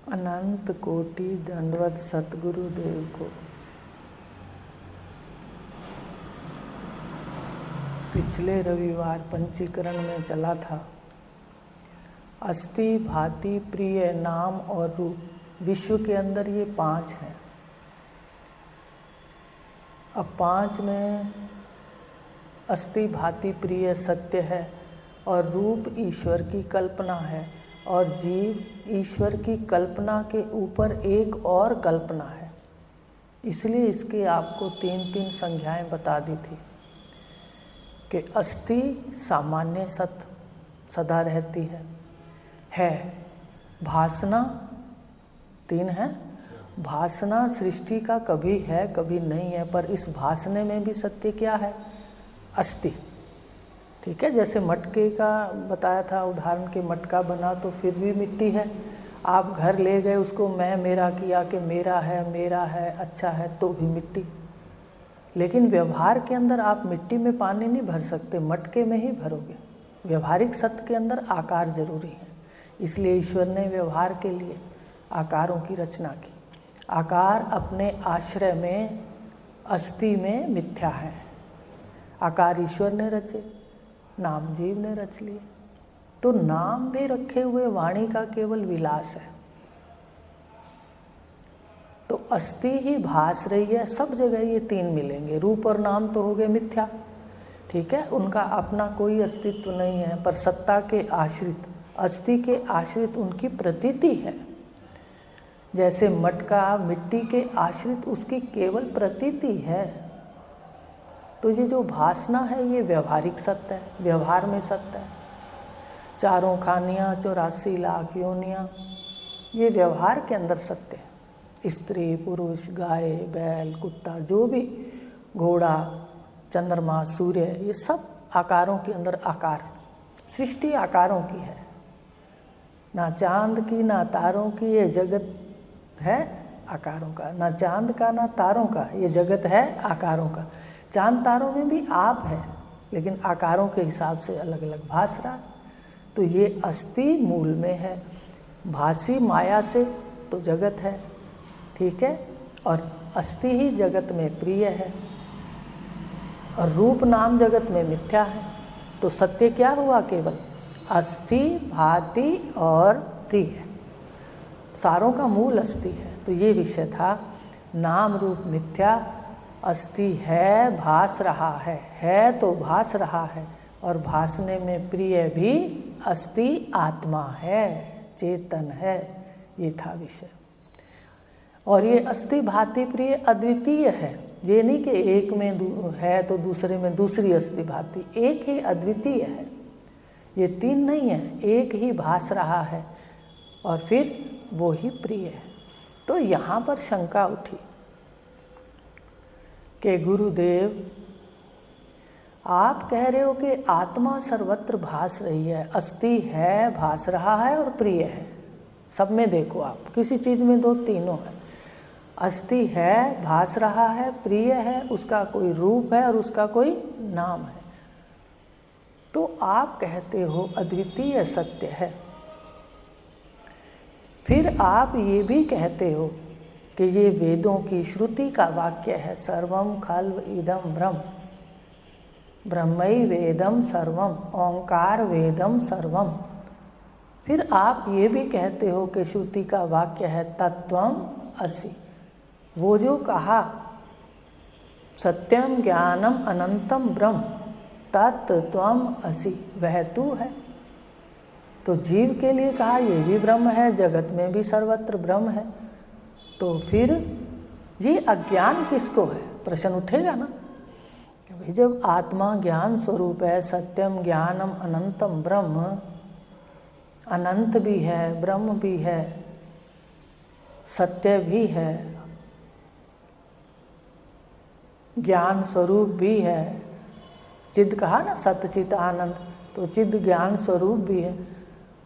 अनंत कोटि दंडवत सतगुरुदेव को। पिछले रविवार पंचीकरण में चला था। अस्थि, भांति, प्रिय, नाम और रूप। विश्व के अंदर ये 5 हैं। अब 5 में अस्थि, भांति, प्रिय सत्य है और रूप ईश्वर की कल्पना है और जीव ईश्वर की कल्पना के ऊपर एक और कल्पना है। इसलिए इसके आपको 3 संज्ञाएं बता दी थी कि अस्थि सामान्य सत्य सदा रहती है। भासना 3 है। भासना सृष्टि का कभी है कभी नहीं है, पर इस भासने में भी सत्य क्या है? अस्थि। ठीक है, जैसे मटके का बताया था उदाहरण के मटका बना तो फिर भी मिट्टी है। आप घर ले गए उसको मैं मेरा किया कि मेरा है अच्छा है तो भी मिट्टी। लेकिन व्यवहार के अंदर आप मिट्टी में पानी नहीं भर सकते, मटके में ही भरोगे। व्यवहारिक सत्य के अंदर आकार जरूरी है। इसलिए ईश्वर ने व्यवहार के लिए आकारों की रचना की। आकार अपने आश्रय में अस्थि में मिथ्या है। आकार ईश्वर ने रचे, नाम जीव ने रच लिए। तो नाम भी रखे हुए वाणी का केवल विलास है। तो अस्थि ही भास रही है सब जगह। ये 3 मिलेंगे। रूप और नाम तो हो गए मिथ्या, ठीक है, उनका अपना कोई अस्तित्व नहीं है, पर सत्ता के आश्रित, अस्थि के आश्रित उनकी प्रतीति है। जैसे मटका मिट्टी के आश्रित उसकी केवल प्रतीति है। तो ये जो भासना है ये व्यवहारिक सत्य है, व्यवहार में सत्य है। 4 खानियाँ 84 लाख योनियाँ, ये व्यवहार के अंदर सत्य है। स्त्री पुरुष, गाय बैल कुत्ता, जो भी, घोड़ा, चंद्रमा, सूर्य, ये सब आकारों के अंदर आकार। सृष्टि आकारों की है, ना चांद की ना तारों की। ये जगत है आकारों का, ना चांद का ना तारों का। ये जगत है आकारों का। चांद तारों में भी आप है, लेकिन आकारों के हिसाब से अलग अलग भास रहा। तो ये अस्थि मूल में है, भासी माया से तो जगत है, ठीक है, और अस्थि ही जगत में प्रिय है और रूप नाम जगत में मिथ्या है। तो सत्य क्या हुआ? केवल अस्थि, भांति और प्रिय। सारों का मूल अस्थि है। तो ये विषय था। नाम रूप मिथ्या, अस्थि है भास रहा है तो भास रहा है, और भासने में प्रिय भी अस्थि आत्मा है, चेतन है। ये था विषय। और ये अस्थि भांति प्रिय अद्वितीय है। ये नहीं कि एक में है तो दूसरे में दूसरी अस्थि भांति। एक ही अद्वितीय है, ये 3 नहीं है। एक ही भास रहा है और फिर वो ही प्रिय है। तो यहाँ पर शंका उठी कि गुरुदेव आप कह रहे हो कि आत्मा सर्वत्र भास रही है, अस्थि है भास रहा है और प्रिय है। सब में देखो, आप किसी चीज़ में दो, तीनों है। अस्थि है भास रहा है, प्रिय है, उसका कोई रूप है और उसका कोई नाम है। तो आप कहते हो अद्वितीय सत्य है। फिर आप ये भी कहते हो कि ये वेदों की श्रुति का वाक्य है, सर्वम खल्व इदम ब्रह्म, ब्रह्मई वेदम सर्वम, ओंकार वेदम सर्वम। फिर आप ये भी कहते हो कि श्रुति का वाक्य है तत्वम असि। वो जो कहा सत्यम ज्ञानम अनंतम ब्रह्म तत्त्वम असि, वह तू है। तो जीव के लिए कहा ये भी ब्रह्म है, जगत में भी सर्वत्र ब्रह्म है। तो फिर ये अज्ञान किसको है? प्रश्न उठेगा ना कि भाई जब आत्मा ज्ञान स्वरूप है, सत्यम ज्ञानम अनंतम ब्रह्म, अनंत भी है, ब्रह्म भी है, सत्य भी है, ज्ञान स्वरूप भी है। चिद कहा ना, सतचित आनंद, तो चिद ज्ञान स्वरूप भी है।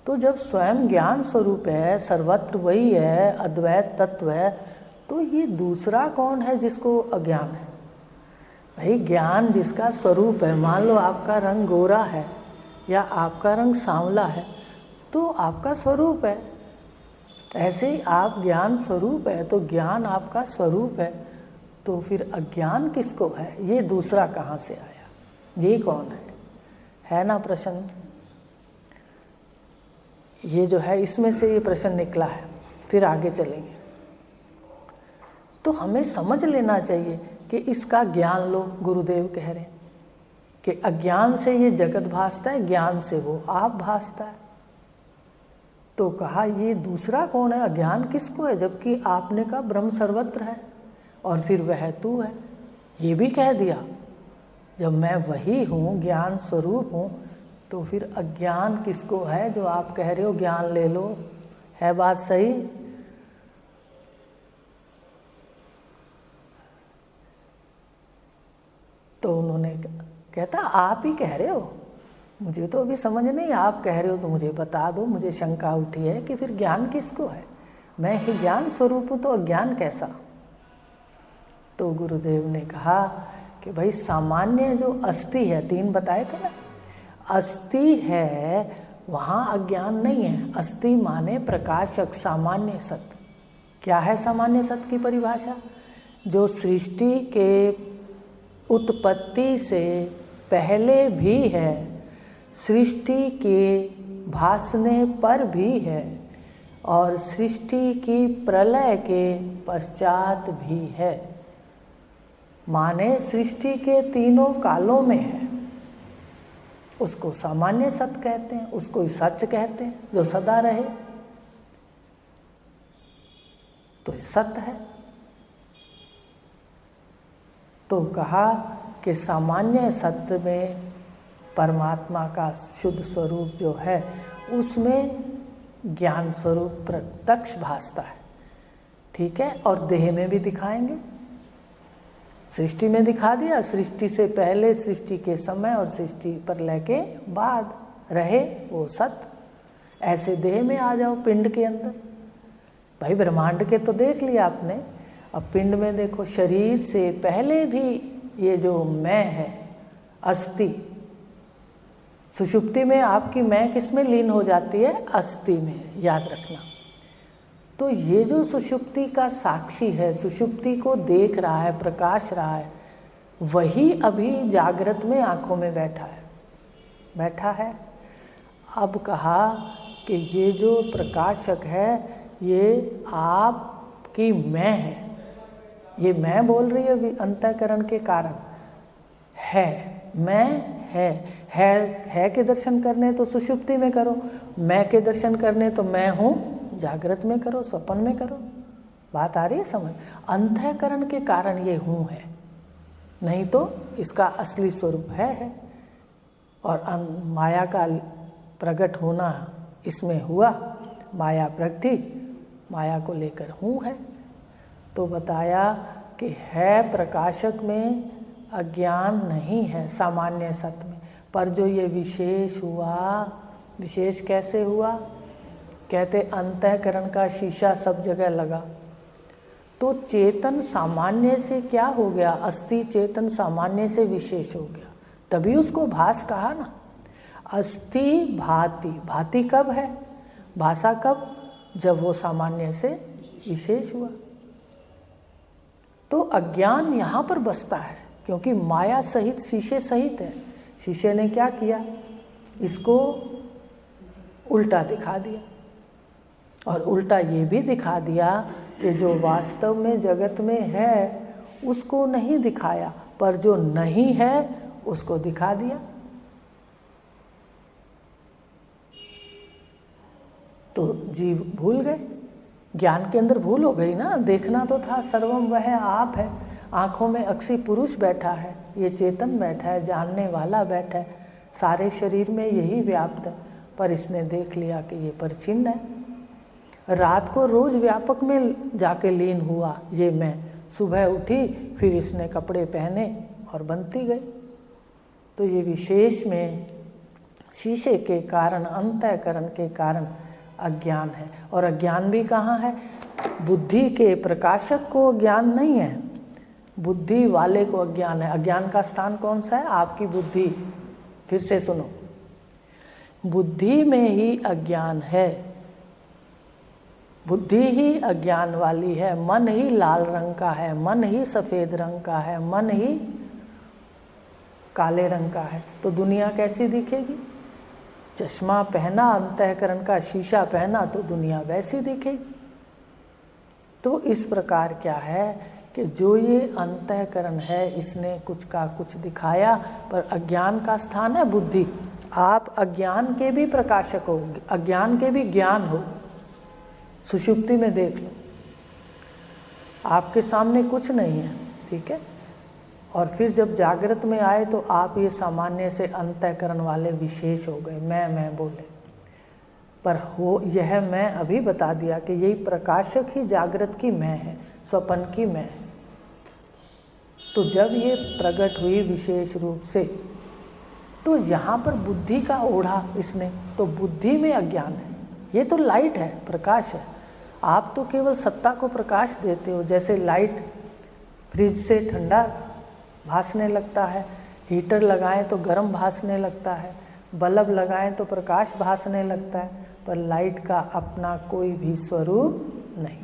तो जब स्वयं ज्ञान स्वरूप है, सर्वत्र वही है, अद्वैत तत्व है, तो ये दूसरा कौन है जिसको अज्ञान है? भाई ज्ञान जिसका स्वरूप है, मान लो आपका रंग गोरा है या आपका रंग सांवला है, तो आपका स्वरूप है। ऐसे ही आप ज्ञान स्वरूप है, तो ज्ञान आपका स्वरूप है, तो फिर अज्ञान किसको है? ये दूसरा कहाँ से आया? ये कौन है ना प्रश्न? ये जो है इसमें से ये प्रश्न निकला है। फिर आगे चलेंगे। तो हमें समझ लेना चाहिए कि इसका ज्ञान लो, गुरुदेव कह रहे हैं कि अज्ञान से ये जगत भासता है, ज्ञान से वो आप भासता है। तो कहा ये दूसरा कौन है? अज्ञान किसको है? जबकि आपने कहा ब्रह्म सर्वत्र है और फिर वह तू है, ये भी कह दिया। जब मैं वही हूँ, ज्ञान स्वरूप हूँ, तो फिर अज्ञान किसको है? जो आप कह रहे हो ज्ञान ले लो, है बात सही? तो उन्होंने कहता आप ही कह रहे हो, मुझे तो अभी समझ नहीं, आप कह रहे हो तो मुझे बता दो। मुझे शंका उठी है कि फिर ज्ञान किसको है? मैं ही ज्ञान स्वरूप हूँ, तो अज्ञान कैसा? तो गुरुदेव ने कहा कि भाई सामान्य जो अस्थि है, 3 बताए थे ना, अस्थि है वहाँ अज्ञान नहीं है। अस्थि माने प्रकाशक, सामान्य सत्य। क्या है सामान्य सत्य की परिभाषा? जो सृष्टि के उत्पत्ति से पहले भी है, सृष्टि के भासने पर भी है और सृष्टि की प्रलय के पश्चात भी है। माने सृष्टि के तीनों कालों में है। उसको सामान्य सत्य कहते हैं, उसको सच कहते हैं, जो सदा रहे, तो सत्य है। तो कहा कि सामान्य सत्य में परमात्मा का शुद्ध स्वरूप जो है, उसमें ज्ञान स्वरूप प्रत्यक्ष भासता है। ठीक है, और देह में भी दिखाएंगे। सृष्टि में दिखा दिया, सृष्टि से पहले, सृष्टि के समय और सृष्टि प्रलय के बाद रहे वो सत्य। ऐसे देह में आ जाओ, पिंड के अंदर। भाई ब्रह्मांड के तो देख लिया आपने, अब पिंड में देखो। शरीर से पहले भी ये जो मैं है, अस्थि, सुषुप्ति में आपकी मैं किस में लीन हो जाती है? अस्थि में, याद रखना। तो ये जो सुषुप्ति का साक्षी है, सुषुप्ति को देख रहा है, प्रकाश रहा है, वही अभी जागृत में आंखों में बैठा है। अब कहा कि ये जो प्रकाशक है, ये आपकी मैं है। ये मैं बोल रही है अंतःकरण के कारण है, मैं है के दर्शन करने तो सुषुप्ति में करो, मैं के दर्शन करने तो मैं हूँ जागृत में करो, स्वप्न में करो। बात आ रही है समझ? अंतःकरण के कारण ये हूँ है, नहीं तो इसका असली स्वरूप है। और माया का प्रकट होना इसमें हुआ, माया प्रगति, माया को लेकर हूँ है। तो बताया कि है प्रकाशक में अज्ञान नहीं है सामान्य सत्य में, पर जो ये विशेष हुआ, विशेष कैसे हुआ? कहते अंतःकरण का शीशा सब जगह लगा, तो चेतन सामान्य से क्या हो गया? अस्थि चेतन सामान्य से विशेष हो गया, तभी उसको भास कहा ना। अस्थि भाति, भाति कब है? भाषा कब? जब वो सामान्य से विशेष हुआ। तो अज्ञान यहाँ पर बसता है, क्योंकि माया सहित, शीशे सहित है। शीशे ने क्या किया? इसको उल्टा दिखा दिया, और उल्टा ये भी दिखा दिया कि जो वास्तव में जगत में है उसको नहीं दिखाया, पर जो नहीं है उसको दिखा दिया। तो जीव भूल गए, ज्ञान के अंदर भूल हो गई ना। देखना तो था सर्वम वह आप है, आँखों में अक्षी पुरुष बैठा है, ये चेतन बैठा है, जानने वाला बैठा है, सारे शरीर में यही व्याप्त है, पर इसने देख लिया कि ये परिचिन्न है। रात को रोज व्यापक में जाके लीन हुआ ये मैं, सुबह उठी फिर इसने कपड़े पहने और बनती गई। तो ये विशेष में शीशे के कारण, अंतःकरण के कारण अज्ञान है। और अज्ञान भी कहाँ है? बुद्धि के प्रकाशक को ज्ञान नहीं है, बुद्धि वाले को अज्ञान है। अज्ञान का स्थान कौन सा है? आपकी बुद्धि। फिर से सुनो, बुद्धि में ही अज्ञान है। बुद्धि ही अज्ञान वाली है, मन ही लाल रंग का है, मन ही सफ़ेद रंग का है, मन ही काले रंग का है, तो दुनिया कैसी दिखेगी? चश्मा पहना, अंतःकरण का शीशा पहना तो दुनिया वैसी दिखेगी। तो इस प्रकार क्या है कि जो ये अंतःकरण है इसने कुछ का कुछ दिखाया, पर अज्ञान का स्थान है बुद्धि। आप अज्ञान के भी प्रकाशक हो, अज्ञान के भी ज्ञान हो। सुषुप्ति में देख लो, आपके सामने कुछ नहीं है, ठीक है, और फिर जब जागृत में आए तो आप ये सामान्य से अंतःकरण वाले विशेष हो गए, मैं बोले। पर हो यह मैं अभी बता दिया कि यही प्रकाशक ही जागृत की मैं है, स्वप्न की मैं है। तो जब ये प्रकट हुई विशेष रूप से, तो यहाँ पर बुद्धि का ओढ़ा इसने, तो बुद्धि में अज्ञान है। ये तो लाइट है, प्रकाश है। आप तो केवल सत्ता को प्रकाश देते हो। जैसे लाइट फ्रिज से ठंडा भासने लगता है, हीटर लगाएं तो गर्म भासने लगता है, बल्ब लगाएं तो प्रकाश भासने लगता है, पर लाइट का अपना कोई भी स्वरूप नहीं।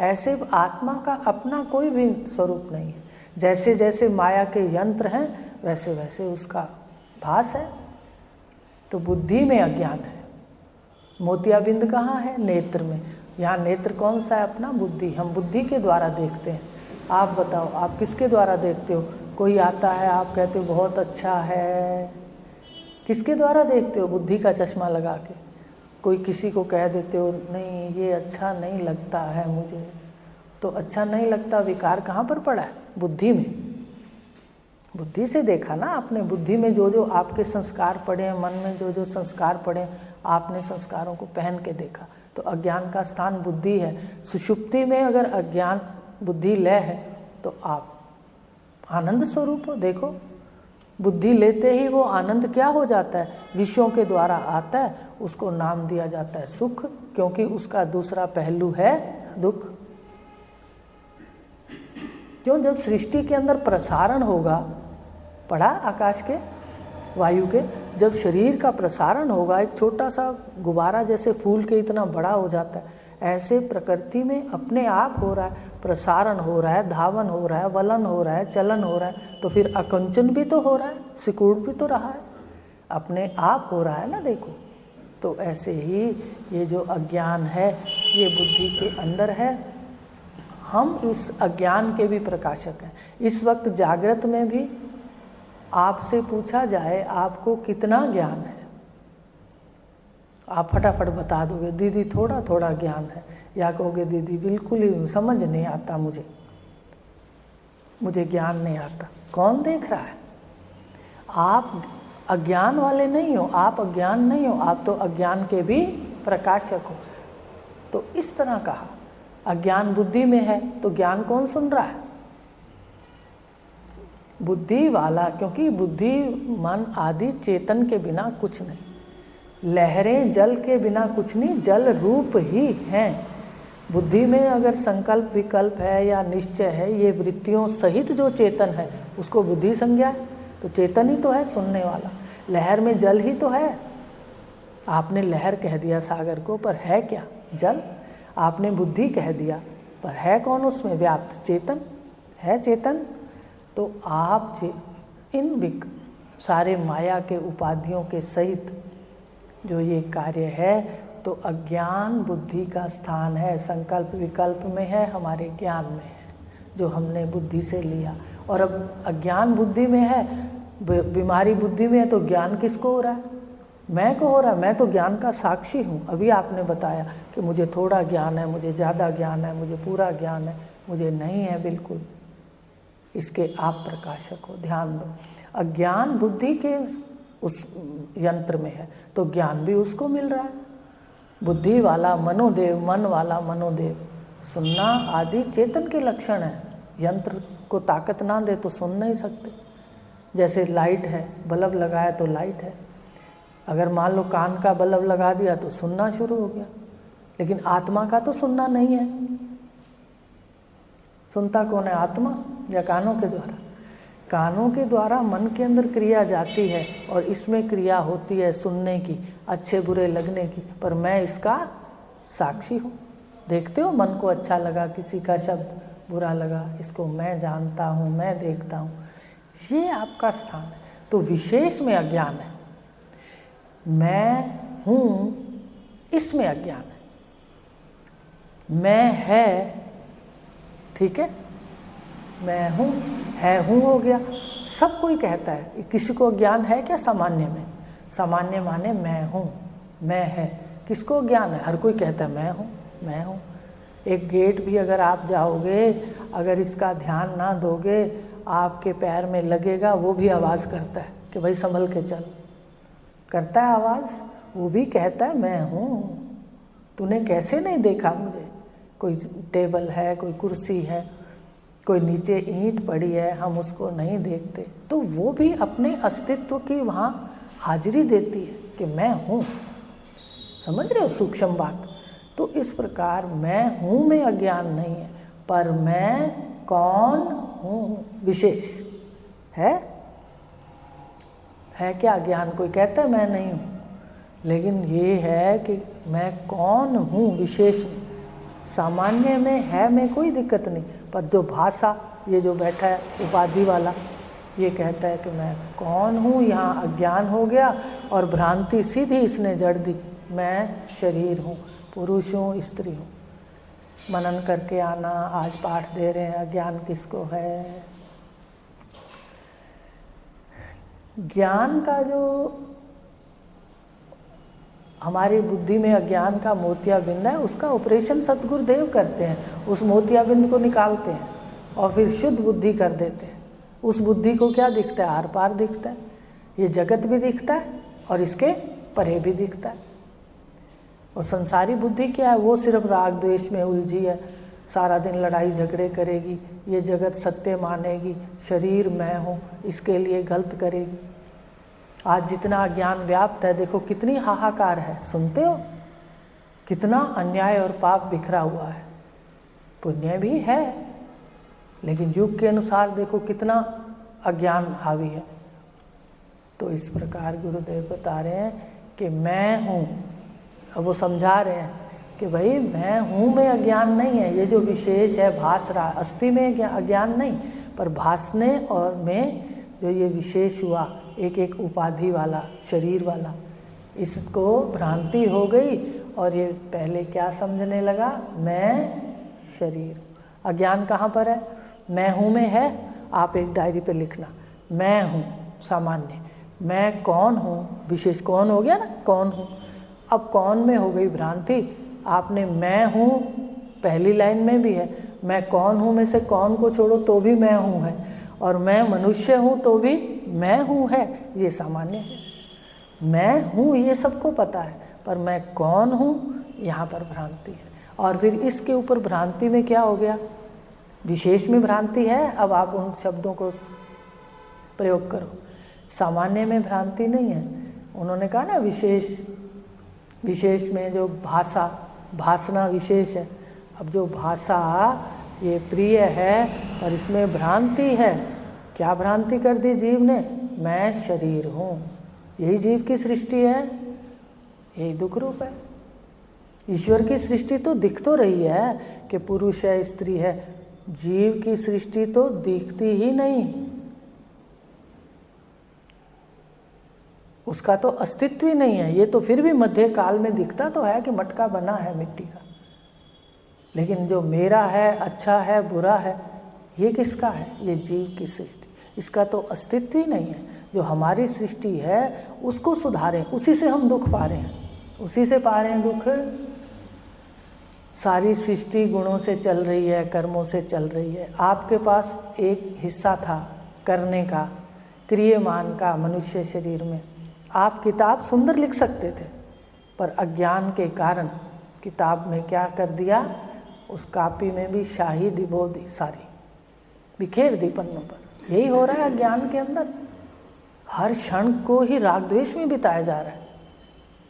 ऐसे आत्मा का अपना कोई भी स्वरूप नहीं है। जैसे जैसे माया के यंत्र हैं वैसे वैसे उसका भास है। तो बुद्धि में अज्ञान है। मोतियाबिंद कहाँ है? नेत्र में। यहाँ नेत्र कौन सा है? अपना बुद्धि। हम बुद्धि के द्वारा देखते हैं। आप बताओ, आप किसके द्वारा देखते हो? कोई आता है, आप कहते हो बहुत अच्छा है, किसके द्वारा देखते हो? बुद्धि का चश्मा लगा के। कोई किसी को कह देते हो नहीं ये अच्छा नहीं लगता है मुझे, तो अच्छा नहीं लगता विकार कहाँ पर पड़ा है? बुद्धि में। बुद्धि से देखा ना आपने। बुद्धि में जो जो आपके संस्कार पड़े हैं, मन में जो जो संस्कार पड़े हैं, आपने संस्कारों को पहन के देखा। तो अज्ञान का स्थान बुद्धि है। सुषुप्ति में अगर अज्ञान बुद्धि लय है तो आप आनंद स्वरूप हो। देखो, बुद्धि लेते ही वो आनंद क्या हो जाता है? विषयों के द्वारा आता है, उसको नाम दिया जाता है सुख, क्योंकि उसका दूसरा पहलू है दुख। क्यों? जब सृष्टि के अंदर प्रसारण होगा, पढ़ा आकाश के, वायु के, जब शरीर का प्रसारण होगा, एक छोटा सा गुब्बारा जैसे फूल के इतना बड़ा हो जाता है, ऐसे प्रकृति में अपने आप हो रहा है, प्रसारण हो रहा है, धावन हो रहा है, वलन हो रहा है, चलन हो रहा है, तो फिर अकुंचन भी तो हो रहा है, सिकुड़ भी तो रहा है, अपने आप हो रहा है ना। देखो, तो ऐसे ही ये जो अज्ञान है ये बुद्धि के अंदर है। हम इस अज्ञान के भी प्रकाशक हैं। इस वक्त जागृत में भी आपसे पूछा जाए आपको कितना ज्ञान है, आप फटाफट बता दोगे दीदी थोड़ा थोड़ा ज्ञान है, या कहोगे दीदी बिल्कुल ही समझ नहीं आता, मुझे ज्ञान नहीं आता। कौन देख रहा है? आप अज्ञान वाले नहीं हो, आप अज्ञान नहीं हो, आप तो अज्ञान के भी प्रकाशक हो। तो इस तरह कहा, अज्ञान बुद्धि में है तो ज्ञान कौन सुन रहा है? बुद्धि वाला, क्योंकि बुद्धि मन आदि चेतन के बिना कुछ नहीं। लहरें जल के बिना कुछ नहीं, जल रूप ही हैं। बुद्धि में अगर संकल्प विकल्प है या निश्चय है, ये वृत्तियों सहित जो चेतन है उसको बुद्धि संज्ञा है। तो चेतन ही तो है सुनने वाला। लहर में जल ही तो है। आपने लहर कह दिया सागर को, पर है क्या? जल। आपने बुद्धि कह दिया, पर है कौन उसमें व्याप्त? चेतन है। चेतन तो आप इन सारे माया के उपाधियों के सहित जो ये कार्य है, तो अज्ञान बुद्धि का स्थान है। संकल्प विकल्प में है, हमारे ज्ञान में है, जो हमने बुद्धि से लिया। और अब अज्ञान बुद्धि में है, बीमारी बुद्धि में है, तो ज्ञान किसको हो रहा है? मैं को हो रहा है। मैं तो ज्ञान का साक्षी हूँ। अभी आपने बताया कि मुझे थोड़ा ज्ञान है, मुझे ज़्यादा ज्ञान है, मुझे पूरा ज्ञान है, मुझे नहीं है बिल्कुल। इसके आप प्रकाशक हो, ध्यान दो। अज्ञान बुद्धि के उस यंत्र में है, तो ज्ञान भी उसको मिल रहा है। बुद्धि वाला मनोदेव, मन वाला मनोदेव। सुनना आदि चेतन के लक्षण है। यंत्र को ताकत ना दे तो सुन नहीं सकते। जैसे लाइट है, बल्ब लगाया तो लाइट है। अगर मान लो कान का बल्ब लगा दिया तो सुनना शुरू हो गया, लेकिन आत्मा का तो सुनना नहीं है। सुनता कौन है? आत्मा या कानों के द्वारा? कानों के द्वारा मन के अंदर क्रिया जाती है, और इसमें क्रिया होती है सुनने की, अच्छे बुरे लगने की, पर मैं इसका साक्षी हूँ। देखते हो, मन को अच्छा लगा, किसी का शब्द बुरा लगा, इसको मैं जानता हूँ, मैं देखता हूँ, ये आपका स्थान है। तो विशेष में अज्ञान है, मैं हूँ इसमें अज्ञान है। मैं है, ठीक है, मैं हूँ, है हूँ हो गया, सब कोई कहता है। किसी को ज्ञान है क्या सामान्य में? सामान्य माने मैं हूँ, मैं है। किसको ज्ञान है? हर कोई कहता है मैं हूँ, मैं हूँ। एक गेट भी अगर आप जाओगे, अगर इसका ध्यान ना दोगे, आपके पैर में लगेगा, वो भी आवाज़ करता है कि भाई संभल के चल, करता है आवाज़, वो भी कहता है मैं हूँ। तूने कैसे नहीं देखा मुझे? कोई टेबल है, कोई कुर्सी है, कोई नीचे ईंट पड़ी है, हम उसको नहीं देखते, तो वो भी अपने अस्तित्व की वहाँ हाजिरी देती है कि मैं हूँ। समझ रहे हो सूक्ष्म बात? तो इस प्रकार मैं हूँ में अज्ञान नहीं है, पर मैं कौन हूँ विशेष है क्या ज्ञान? कोई कहता है मैं नहीं हूँ, लेकिन ये है कि मैं कौन हूँ विशेष में। सामान्य में है में कोई दिक्कत नहीं, पर जो भाषा, ये जो बैठा है उपाधि वाला, ये कहता है कि मैं कौन हूँ, यहाँ अज्ञान हो गया और भ्रांति सीधी इसने जड़ दी, मैं शरीर हूँ, पुरुष हूँ, स्त्री हूँ। मनन करके आना, आज पाठ दे रहे हैं अज्ञान किसको है। ज्ञान का जो हमारी बुद्धि में अज्ञान का मोतियाबिंद है, उसका ऑपरेशन सतगुरुदेव करते हैं, उस मोतियाबिंद को निकालते हैं और फिर शुद्ध बुद्धि कर देते हैं। उस बुद्धि को क्या दिखता है? आर पार दिखता है, ये जगत भी दिखता है और इसके परे भी दिखता है। और संसारी बुद्धि क्या है? वो सिर्फ राग द्वेष में उलझी है, सारा दिन लड़ाई झगड़े करेगी, ये जगत सत्य मानेगी, शरीर मैं हूँ, इसके लिए गलत करेगी। आज जितना अज्ञान व्याप्त है, देखो कितनी हाहाकार है, सुनते हो? कितना अन्याय और पाप बिखरा हुआ है। पुण्य भी है, लेकिन युग के अनुसार देखो कितना अज्ञान हावी है। तो इस प्रकार गुरुदेव बता रहे हैं कि मैं हूँ। अब वो समझा रहे हैं कि भाई मैं हूँ में अज्ञान नहीं है, ये जो विशेष है भास रहा, अस्थि में अज्ञान नहीं, पर भासने और में जो ये विशेष हुआ, एक एक उपाधि वाला, शरीर वाला, इसको भ्रांति हो गई और ये पहले क्या समझने लगा? मैं शरीर। अज्ञान कहाँ पर है? मैं हूँ में है। आप एक डायरी पे लिखना, मैं हूँ सामान्य, मैं कौन हूँ विशेष। कौन हो गया ना, कौन हूँ। अब कौन में हो गई भ्रांति। आपने मैं हूँ पहली लाइन में भी है, मैं कौन हूँ में से कौन को छोड़ो तो भी मैं हूँ है, और मैं मनुष्य हूँ तो भी मैं हूँ है, ये सामान्य है। मैं हूँ ये सबको पता है, पर मैं कौन हूँ यहाँ पर भ्रांति है। और फिर इसके ऊपर भ्रांति में क्या हो गया? विशेष में भ्रांति है। अब आप उन शब्दों को प्रयोग करो। सामान्य में भ्रांति नहीं है। उन्होंने कहा ना विशेष, विशेष में जो भाषा, भाषना विशेष है। अब जो भाषा ये प्रिय है, पर इसमें भ्रांति है। क्या भ्रांति कर दी जीव ने? मैं शरीर हूँ। यही जीव की सृष्टि है, यही दुख रूप है। ईश्वर की सृष्टि तो दिख तो रही है कि पुरुष है, स्त्री है। जीव की सृष्टि तो दिखती ही नहीं, उसका तो अस्तित्व ही नहीं है। ये तो फिर भी मध्य काल में दिखता तो है कि मटका बना है मिट्टी का, लेकिन जो मेरा है, अच्छा है, बुरा है, ये किसका है? ये जीव की सृष्टि, इसका तो अस्तित्व ही नहीं है। जो हमारी सृष्टि है उसको सुधारें, उसी से हम दुख पा रहे हैं, उसी से पा रहे हैं दुख। सारी सृष्टि गुणों से चल रही है, कर्मों से चल रही है। आपके पास एक हिस्सा था करने का, क्रियमान का, मनुष्य शरीर में। आप किताब सुंदर लिख सकते थे, पर अज्ञान के कारण किताब में क्या कर दिया? उस कापी में भी शाही डिबो दी, सारी बिखेर दी पन्नों पर। यही हो रहा है अज्ञान के अंदर। हर क्षण को ही राग द्वेष में बिताया जा रहा है।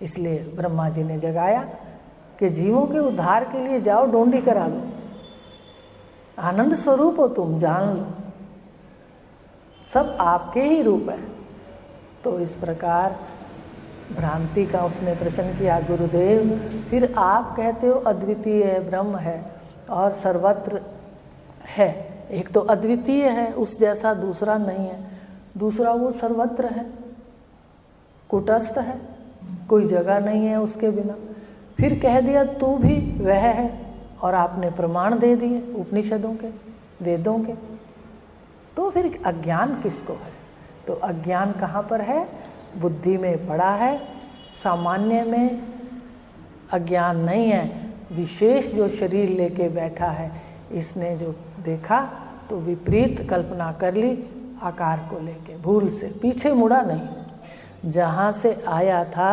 इसलिए ब्रह्मा जी ने जगाया कि जीवों के उद्धार के लिए जाओ, डोंडी करा दो, आनंद स्वरूप हो तुम, जान लो, सब आपके ही रूप है। तो इस प्रकार भ्रांति का उसने प्रश्न किया, गुरुदेव फिर आप कहते हो अद्वितीय ब्रह्म है और सर्वत्र है। एक तो अद्वितीय है, उस जैसा दूसरा नहीं है, दूसरा वो सर्वत्र है, कुटस्थ है, कोई जगह नहीं है उसके बिना। फिर कह दिया तू भी वह है, और आपने प्रमाण दे दिए उपनिषदों के, वेदों के। तो फिर अज्ञान किसको है? तो अज्ञान कहाँ पर है? बुद्धि में पड़ा है। सामान्य में अज्ञान नहीं है, विशेष जो शरीर लेके बैठा है, इसने जो देखा तो विपरीत कल्पना कर ली आकार को लेके, भूल से, पीछे मुड़ा नहीं, जहाँ से आया था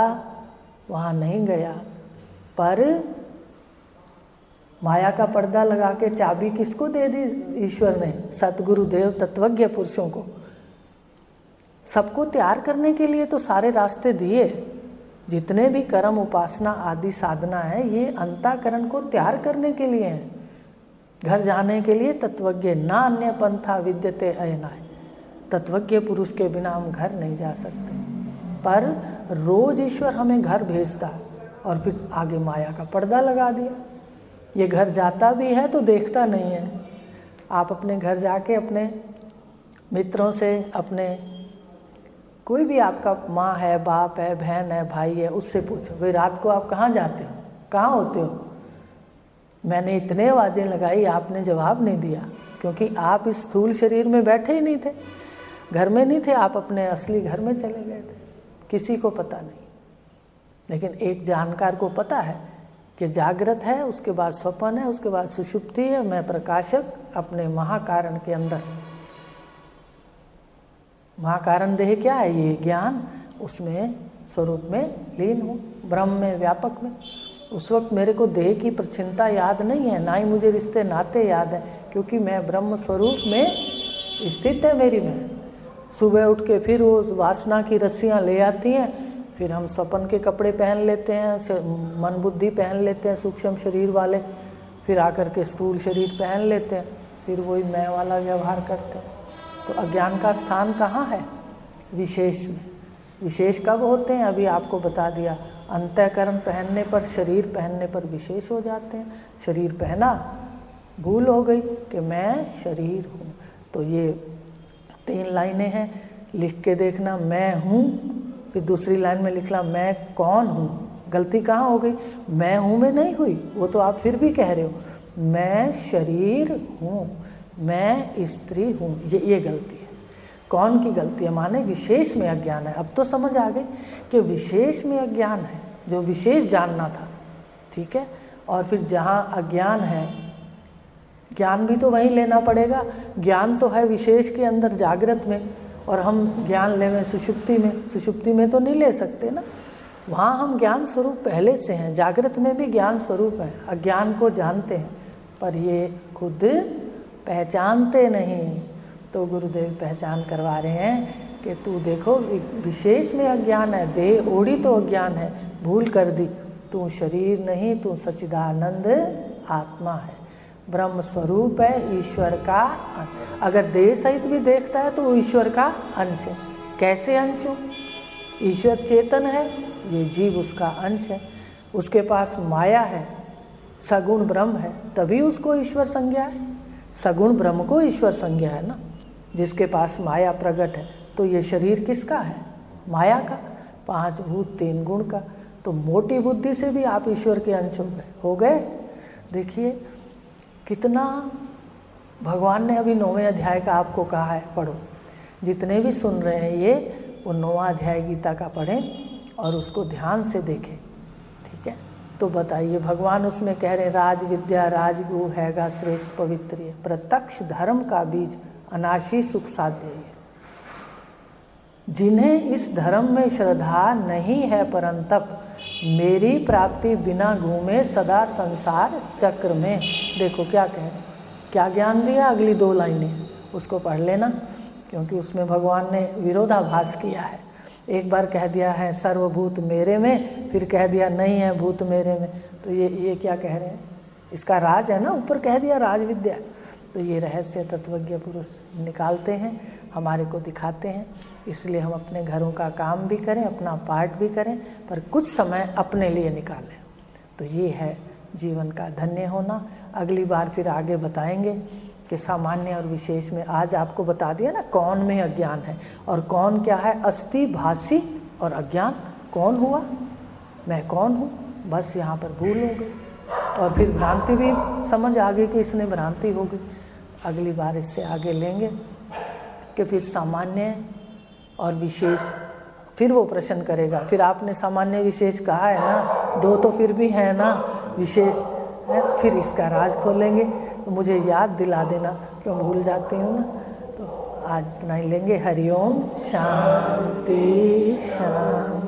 वहाँ नहीं गया। पर माया का पर्दा लगा के चाबी किसको दे दी ईश्वर ने? सतगुरुदेव तत्वज्ञ पुरुषों को। सबको तैयार करने के लिए तो सारे रास्ते दिए। जितने भी कर्म, उपासना आदि साधना है, ये अंतःकरण को तैयार करने के लिए है। घर जाने के लिए तत्वज्ञ, ना अन्य पंथा विद्यते अयनाय। तत्वज्ञ पुरुष के बिना हम घर नहीं जा सकते। पर रोज ईश्वर हमें घर भेजता और फिर आगे माया का पर्दा लगा दिया। ये घर जाता भी है तो देखता नहीं है। आप अपने घर जाके अपने मित्रों से, अपने कोई भी आपका माँ है, बाप है, बहन है, भाई है, उससे पूछो भाई रात को आप कहाँ जाते हो, कहाँ होते हो? मैंने इतने आवाज़ें लगाई, आपने जवाब नहीं दिया, क्योंकि आप इस स्थूल शरीर में बैठे ही नहीं थे, घर में नहीं थे, आप अपने असली घर में चले गए थे। किसी को पता नहीं, लेकिन एक जानकार को पता है कि जागृत है, उसके बाद स्वप्न है, उसके बाद सुषुप्ति है। मैं प्रकाशक अपने महाकारण के अंदर, महाकारण देह क्या है? ये ज्ञान, उसमें स्वरूप में लीन हूँ, ब्रह्म में, व्यापक में। उस वक्त मेरे को देह की प्रचिंता याद नहीं है, ना ही मुझे रिश्ते नाते याद है, क्योंकि मैं ब्रह्म स्वरूप में स्थित है मेरी में। सुबह उठ के फिर वो वासना की रस्सियाँ ले आती हैं, फिर हम स्वप्न के कपड़े पहन लेते हैं, मन बुद्धि पहन लेते हैं सूक्ष्म शरीर वाले, फिर आकर के स्थूल शरीर पहन लेते हैं, फिर वही मैं वाला व्यवहार करते हैं। तो अज्ञान का स्थान कहाँ है? विशेष में। विशेष कब होते हैं? अभी आपको बता दिया, अंतःकरण पहनने पर, शरीर पहनने पर विशेष हो जाते हैं। शरीर पहना, भूल हो गई कि मैं शरीर हूँ। तो ये 3 लाइनें हैं, लिख के देखना, मैं हूँ, फिर दूसरी लाइन में लिखना मैं कौन हूँ। गलती कहाँ हो गई? मैं हूँ में नहीं हुई, वो तो आप फिर भी कह रहे हो, मैं शरीर हूँ, मैं स्त्री हूँ, ये गलती है। कौन की गलती है? माने विशेष में अज्ञान है। अब तो समझ आ गई कि विशेष में अज्ञान है, जो विशेष जानना था, ठीक है। और फिर जहाँ अज्ञान है, ज्ञान भी तो वहीं लेना पड़ेगा। ज्ञान तो है विशेष के अंदर, जागृत में, और हम ज्ञान लेवें सुषुप्ति में। सुषुप्ति में तो नहीं ले सकते ना, वहाँ हम ज्ञान स्वरूप पहले से हैं। जागृत में भी ज्ञान स्वरूप है, अज्ञान को जानते हैं, पर ये खुद पहचानते नहीं। तो गुरुदेव पहचान करवा रहे हैं कि तू देखो, विशेष में अज्ञान है, देह ओढ़ी तो अज्ञान है, भूल कर दी। तू शरीर नहीं, तू सच्चिदानंद आत्मा है, ब्रह्म स्वरूप है, ईश्वर का। अगर देह सहित भी देखता है तो ईश्वर का अंश है। कैसे अंश हो? ईश्वर चेतन है, ये जीव उसका अंश है। उसके पास माया है, सगुण ब्रह्म है, तभी उसको ईश्वर संज्ञा है। सगुण ब्रह्म को ईश्वर संज्ञा है ना, जिसके पास माया प्रकट है। तो ये शरीर किसका है? माया का, 5 भूत 3 गुण का। तो मोटी बुद्धि से भी आप ईश्वर के अंश हो गए। देखिए कितना भगवान ने अभी 9वें अध्याय का आपको कहा है, पढ़ो। जितने भी सुन रहे हैं ये, वो 9वां अध्याय गीता का पढ़ें और उसको ध्यान से देखें, ठीक है। तो बताइए, भगवान उसमें कह रहे राज विद्या राजगु हैगा श्रेष्ठ पवित्र, ये प्रत्यक्ष धर्म का बीज अनाशी सुख साध्य है। जिन्हें इस धर्म में श्रद्धा नहीं है, परंतप मेरी प्राप्ति बिना घूमे सदा संसार चक्र में। देखो क्या कह रहे, क्या ज्ञान दिया। अगली 2 लाइनें उसको पढ़ लेना, क्योंकि उसमें भगवान ने विरोधाभास किया है। एक बार कह दिया है सर्वभूत मेरे में, फिर कह दिया नहीं है भूत मेरे में। तो ये क्या कह रहे हैं? इसका राज है ना, ऊपर कह दिया राज विद्या। तो ये रहस्य तत्वज्ञ पुरुष निकालते हैं। हमारे को दिखाते हैं। इसलिए हम अपने घरों का काम भी करें, अपना पाठ भी करें, पर कुछ समय अपने लिए निकालें। तो ये है जीवन का धन्य होना। अगली बार फिर आगे बताएंगे कि सामान्य और विशेष में। आज आपको बता दिया ना कौन में अज्ञान है, और कौन क्या है, अस्थि, भासी और अज्ञान। कौन हुआ, मैं कौन हूँ, बस यहाँ पर भूल हो गई। और फिर भ्रांति भी समझ आ गई कि इसने भ्रांति हो गई। अगली बार इससे आगे लेंगे कि फिर सामान्य और विशेष। फिर वो प्रश्न करेगा, फिर आपने सामान्य विशेष कहा है ना, दो तो फिर भी है ना विशेष है, फिर इसका राज खोलेंगे। तो मुझे याद दिला देना, क्यों भूल जाती हूँ ना। तो आज इतना ही लेंगे। हरिओम, शांति शांति।